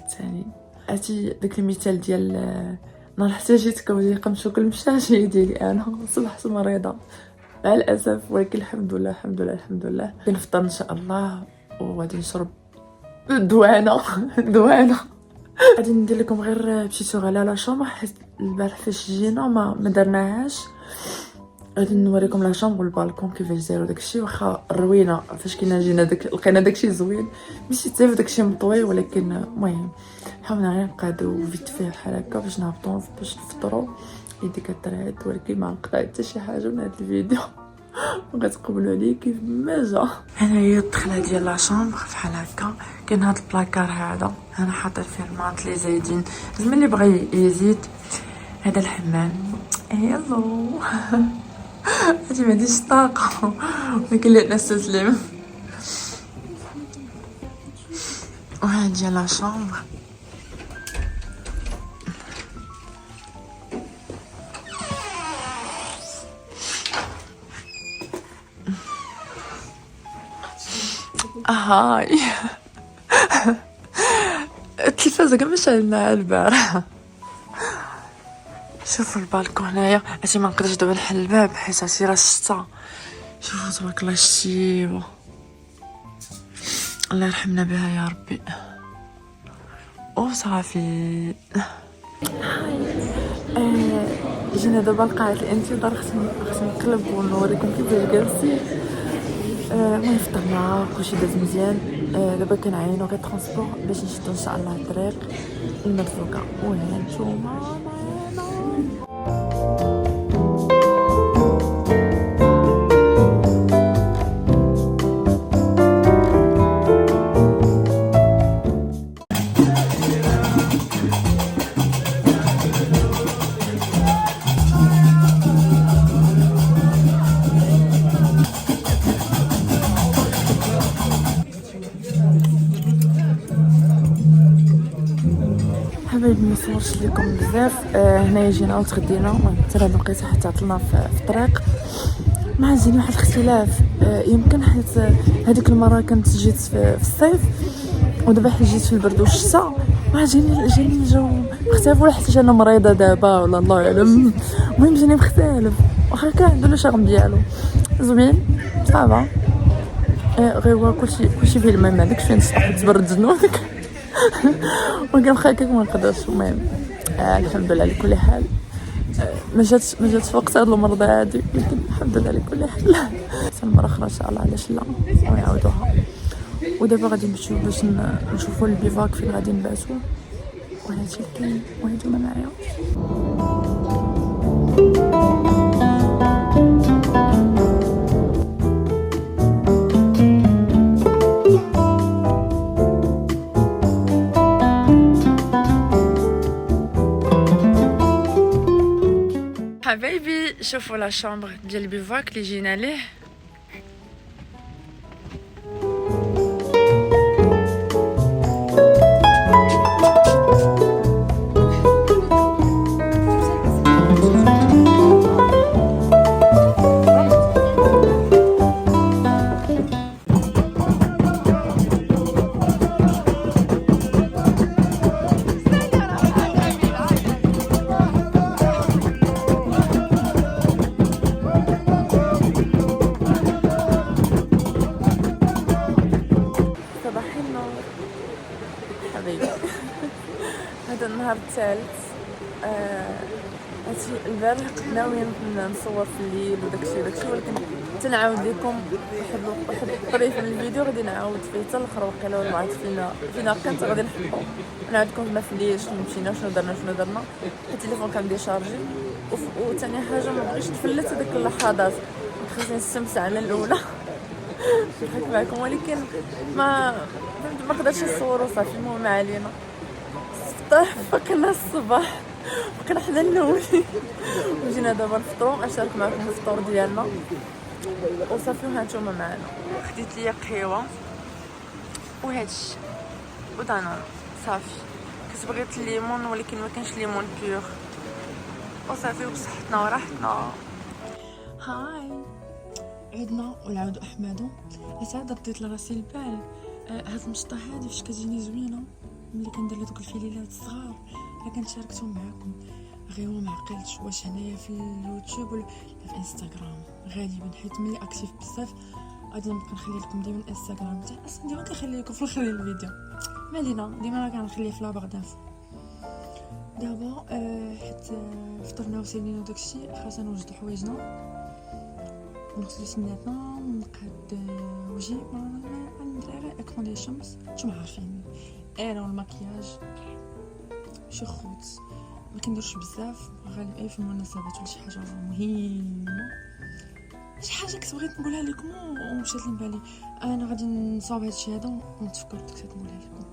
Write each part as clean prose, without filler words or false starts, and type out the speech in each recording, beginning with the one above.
الثاني. عرفتي داك المثال ديال نهار حتى جيت كنبغي قمشو كل مشاشي ديالي انا صبحت مريضه مع الاسف، ولكن الحمد لله الحمد لله الحمد لله كنفطر ان شاء الله وغادي نشرب دوانه دوانه. غادي ندير لكم غير مشيتو على لا شومبر حيت البارح فاش جينا ما درناهاش. غادي نوريكم لا شومبر والبالكون كيفاش دايرو داكشي، واخا الروينه فاش كنا جينا لقينا داكشي زوين ماشي حتى داكشي مطوي، ولكن المهم حاولنا غير نقادو فيت فيه بحال هكا باش نهبطو باش نفطرو. يدي كترعد ولكن ما نقطع حتى شي حاجه من هذا الفيديو وغتقبلوا عليه كيف ما جا. هنا هي الدخله ديال لا شومبر بحال هكا، كاين هذا البلاكار هذا انا حاطه فيه الماط اللي زايدين، زعما اللي بغى يزيد. هذا الحمام يلو هادي ما عنديش طاقه ولكن لا نستسلم. وهادي لا شومبر هاي التلفازه كاع مشعلناها البارح. شوفوا البالكون هنايا، عرفتي ما نقدرش دابا نحل الباب حيت عرفتي راه الشتا. شوفوا تبارك الله الشتيبه، الله يرحمنا بها يا ربي. وصافي جينا دابا لقاعة الانتظار، خصني نقلب ونوريكم كيفاش جالسين. المهم فطرنا كلشي داز مزيان. دابا كنعاينو غير ترونسبور باش نشدو ان شاء الله الطريق المدفوقه. وهانتوما حبايبي ما صورش لكم بزاف. هنايا جينا وتغدينا، حتى هاد الوقيته حتى عطلنا في الطريق. ما جاني واحد الاختلاف، يمكن حيت هذيك المره كنت جيت في الصيف ودابا حيت جيت في البرد والشتاء ما جاني الجو مختلف، ولا حتى انا مريضه دابا ولا الله يعلم. المهم جاني مختلف، واخا كاع عنده لو شارم ديالو زوين صافا. غير هو كلشي فيه الماء، ما عندكش فين تبرد جنودك ولكن خاكك ما نقدرش. المهم الحمد لله لكل حال. ما جاتش في وقت هاد المرض هادي، لكن الحمد لله لكل حال. المره اخرى ان شاء الله علاش لا ونعاودوها. ودابا غادي نمشيو باش نشوفوا البيفاك فين غادي نباتو، وهادشي اللي كاين. وهانتوما معايا. حبايبي شوفوا لا شامبر ديال البيفاك اللي جينا ليه. هذا النهار الثالث. هادشي البارح كنت ناوية نصور في الليل وداكشي ولكن تنعاود لكم واحد الطريف من الفيديو غادي نعاود فيه حتى الاخر. وقيلا ولا عرفت فينا كنت غادي نحطو نعاودكم زعما في الليل شنو مشينا شنو درنا. التليفون كان ديشارجي، وثاني حاجه ما بغيتش تفلت هذيك اللحظات، خصني نستمتع على الاولى نضحك معكم، ولكن ما قدرتش نصور وصافي. المهم ما علينا. فكنا الصباح بقينا حدا نولي وجينا دابا نفطرو. نشارك معكم الفطور ديالنا وصافي. وهانتوما معنا. خديت ليا قهوه وهادشي ودانون صافي. كنت بغيت الليمون ولكن ما كانش ليمون بيور وصافي. وبصحتنا وراحتنا. هاي عدنا والعود احمدو. عاد رديت لراسي البال هاد المشطه هادي فاش كتجيني زوينه ملي كندير دوك الفيليلات الصغار راه كنشاركتهم معكم، غير ما عقلتش واش هنايا في اليوتيوب ولا في انستغرام غالبا، حيت ملي اكتيف بزاف غادي نبقى نخلي لكم ديما الانستغرام تاعي، اصلا ديما كنخلي لكم في اخر الفيديو، ما علينا ديما راه كنخليه في لاباغ دانفو. دابا حيت فطرنا وسالينا وداكشي، خاصنا نوجدو حوايجنا ونغسلو سناتنا ونقاد وجهي، ما ندير غير اكرون ديال الشمس، نتوما عارفين انا والمكياج شي خوت ما كنديرش بزاف غالبا في المناسبات ولا شي حاجه مهمه، شي حاجه كنت بغيت نقولها لكم ومشات لي بالي، انا غادي نصاوب هادشي هذا ونتفكر كنت نقولها لكم.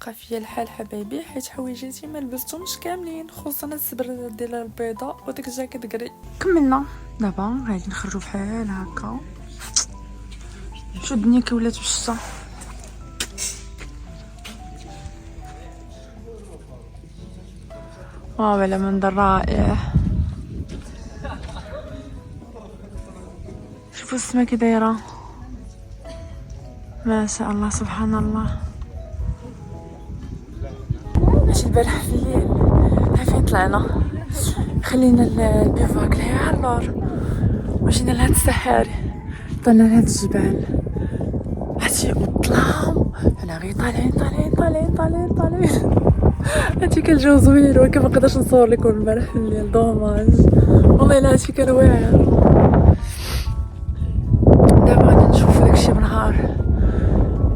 بقى فيا الحال حبايبي، حيت حوايجاتي ما لبستهمش كاملين، خصوصا السبردة ديال البيضاء وداك الجاكيت كري. كملنا دابا غادي نخرجوا بحال هكا، شو الدنيا كي ولات بالشتا. واو على منظر رائع، شوفوا السما كي دايره، ما شاء الله سبحان الله. ماشي البارح في الليل ها فين طلعنا، خلينا البيفاك لهي على اللور وجينا لهاد السحاري، طلعنا لهاد الجبال هادشي والظلام، حنا غير طالعين طالعين طالعين طالعين طالعين. هادشي كان جو زوين، ولكن مقدرش نصور لكم البارح في الليل، دوماج والله الا هادشي كان واعر. دابا غادي نشوفو داكشي بنهار،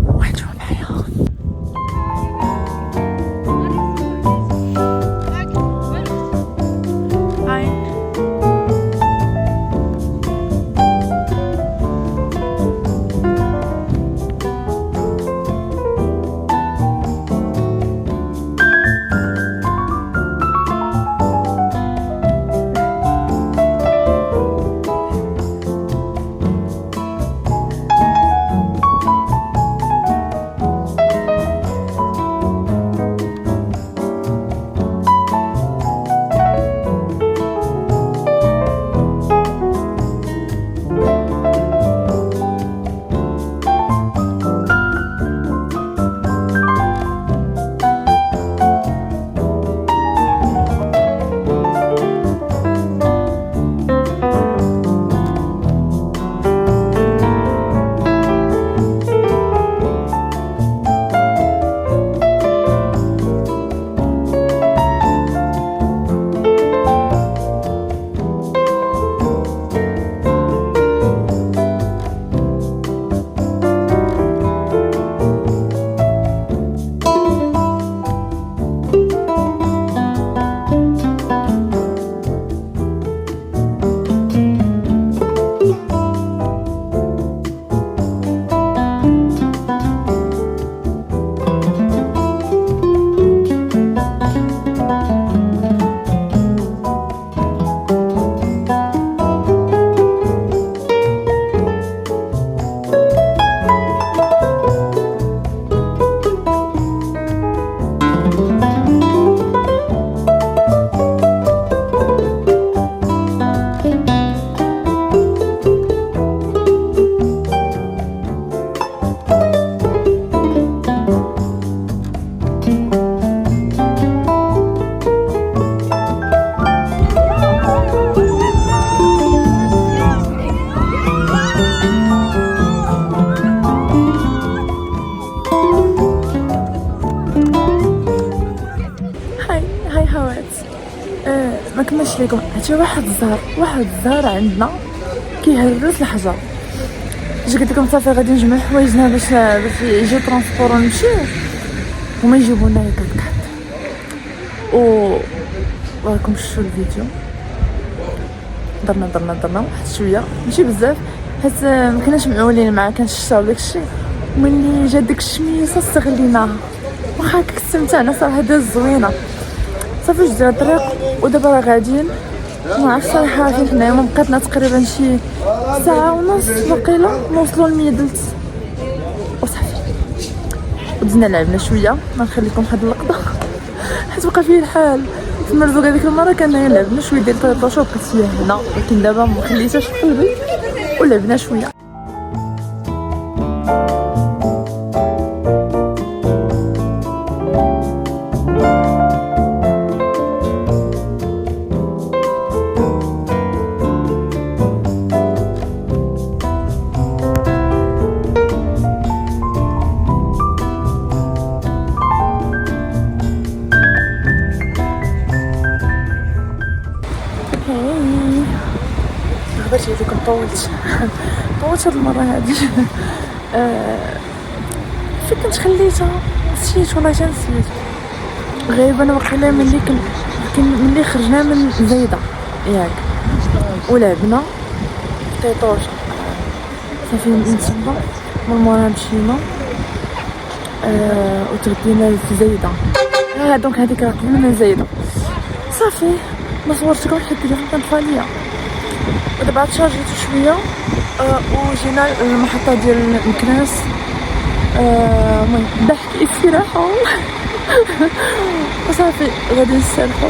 وغنجيو معايا. ما كملش لكم، هاتي واحد الزهر عندنا كيهرس الحجر. اش قلت لكم صافي غادي نجمع حوايجنا باش يجي ترونسبور ونمشيو، هما يجيبوا لنا الكركات وراكم شفتوا الفيديو. درنا واحد شويه ماشي بزاف، حيت ما كناش معولين معاه، كان الشتا وداك الشيء، ملي جا ديك الشميسه استغليناها، واخا استمتعنا صراحه، داز زوينه. صافي جينا الطريق ودابا راه غاديين، ما عرفتش صراحه فين حنايا، ما بقاتنا تقريبا شي ساعه ونص وقيله نوصلوا لميدلت وصافي. ودزنا لعبنا شويه، ما نخليكم هاد اللقطه حيت بقى فيه الحال. في المرزوقه ديك المره كنا لعبنا شويه ديال الطوطوشه وبقيت فيها هنا، ولكن دابا ما خليتهاش في قلبي ولعبنا شويه. عرفتي هذوك طولت هاد المره هادي. فين كنت خليتها؟ نسيت والله نسيت. غايبه انا وقيله ملي خرجنا من زايده ياك ولعبنا طيطوش صافي من تما من مورا مشينا وتغدينا في زايده. دونك هذيك راه قبل من زايده صافي ما صورتكم حيت التليفون كان طفاليا. ودابا عاد شارجيتو شويه وجينا المحطه ديال مكناس. المهم ضحك استراحه وصافي غادي نسترخو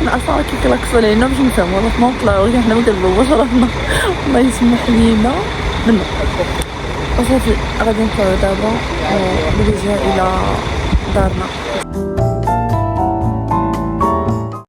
نعرفو كي كلاكسو علينا باش نفهمو راسنا نطلعو حنا ما كنبغوش راسنا الله يسمح لينا منه. وصافي غادي نطلعو دابا بالرجاء الى دارنا.